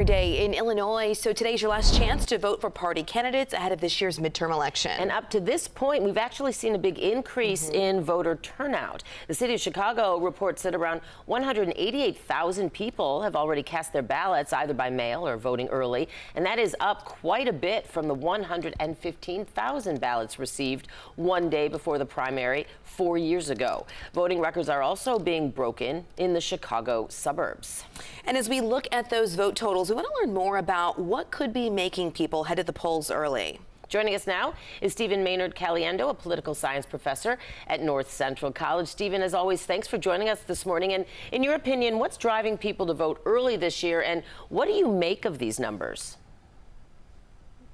day in Illinois, so today's your last chance to vote for party candidates ahead of this year's midterm election. And up to this point, we've actually seen a big increase in voter turnout. The city of Chicago reports that around 188,000 people have already cast their ballots either by mail or voting early, and that is up quite a bit from the 115,000 ballots received one day before the primary 4 years ago. Voting records are also being broken in the Chicago suburbs. And as we look at those vote totals, we want to learn more about what could be making people head to the polls early. Joining us now is Stephen Maynard Caliendo, a political science professor at North Central College. Stephen, as always, thanks for joining us this morning. And in your opinion, what's driving people to vote early this year, and what do you make of these numbers?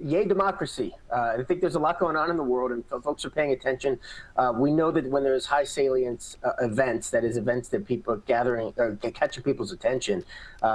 Yay, democracy. I think there's a lot going on in the world, and folks are paying attention. We know that when there's high salience events, that is events that people are gathering, catching people's attention,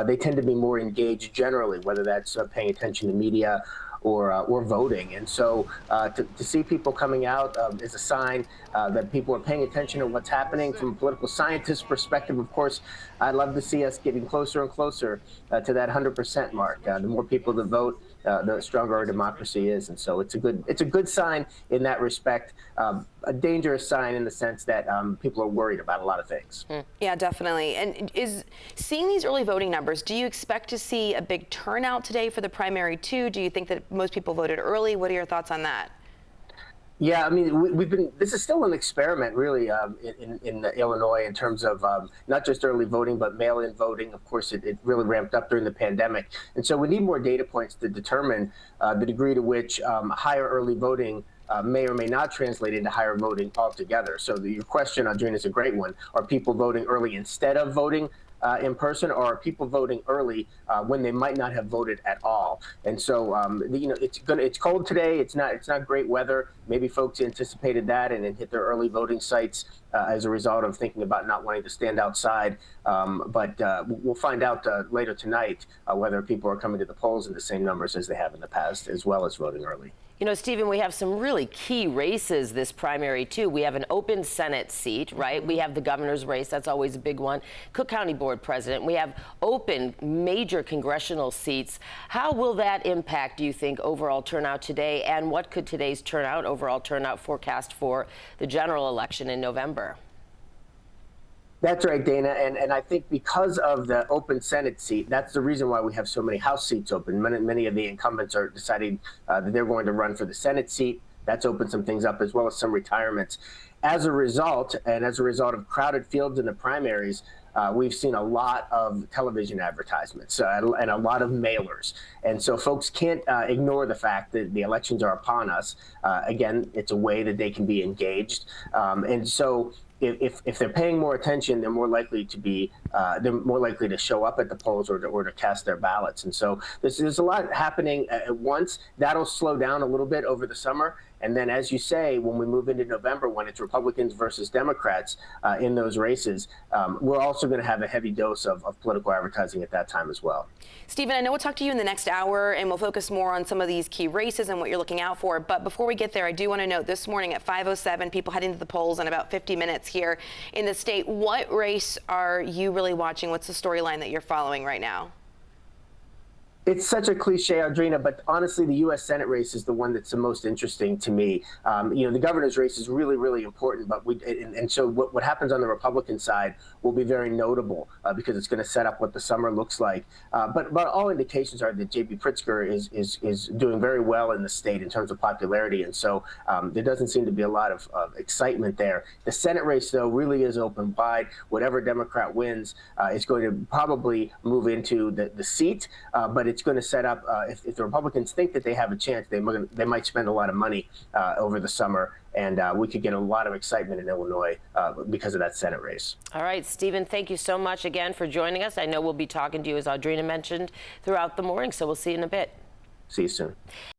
they tend to be more engaged generally, whether that's paying attention to media or voting. And so to see people coming out is a sign that people are paying attention to what's happening. From a political scientist perspective, of course, I'd love to see us getting closer and closer to that 100% mark. The more people that vote, the stronger our democracy is. And so it's a good sign in that respect. A dangerous sign in the sense that people are worried about a lot of things. Yeah, definitely. And is seeing these early voting numbers, do you expect to see a big turnout today for the primary too? Do you think that most people voted early? What are your thoughts on that? Yeah, I mean, this is still an experiment, really, in Illinois in terms of not just early voting, but mail-in voting. Of course, it really ramped up during the pandemic. And so we need more data points to determine the degree to which higher early voting may or may not translate into higher voting altogether. So your question, Audrina, is a great one. Are people voting early instead of voting in person, or are people voting early when they might not have voted at all? And so, it's cold today. It's not great weather. Maybe folks anticipated that and then hit their early voting sites as a result of thinking about not wanting to stand outside. But we'll find out later tonight whether people are coming to the polls in the same numbers as they have in the past, as well as voting early. You know, Stephen, we have some really key races this primary, too. We have an open Senate seat, right? We have the governor's race. That's always a big one. Cook County Board president. We have open major congressional seats. How will that impact, do you think, overall turnout today? And what could today's overall turnout forecast for the general election in November? That's right, Dana. And I think because of the open Senate seat, that's the reason why we have so many House seats open. Many of the incumbents are deciding that they're going to run for the Senate seat. That's opened some things up, as well as some retirements. As a result of crowded fields in the primaries, we've seen a lot of television advertisements and a lot of mailers. And so folks can't ignore the fact that the elections are upon us. Again, it's a way that they can be engaged. And so if they're paying more attention, they're more likely to show up at the polls or to cast their ballots. And so there's a lot happening at once. That'll slow down a little bit over the summer. And then, as you say, when we move into November, when it's Republicans versus Democrats in those races, we're also going to have a heavy dose of political advertising at that time as well. Stephen, I know we'll talk to you in the next hour, and we'll focus more on some of these key races and what you're looking out for. But before we get there, I do want to note this morning at 5:07, people heading to the polls in about 50 minutes here in the state. What race are you really watching? What's the storyline that you're following right now? It's such a cliche, Audrina, but honestly, the U.S. Senate race is the one that's the most interesting to me. The governor's race is really, really important, but so what happens on the Republican side will be very notable because it's going to set up what the summer looks like. But all indications are that J.B. Pritzker is doing very well in the state in terms of popularity, and so there doesn't seem to be a lot of excitement there. The Senate race, though, really is open wide. Whatever Democrat wins is going to probably move into the seat, but it's going to set up, if the Republicans think that they have a chance, they might spend a lot of money over the summer, and we could get a lot of excitement in Illinois because of that Senate race. All right, Stephen, thank you so much again for joining us. I know we'll be talking to you, as Audrina mentioned, throughout the morning, so we'll see you in a bit. See you soon.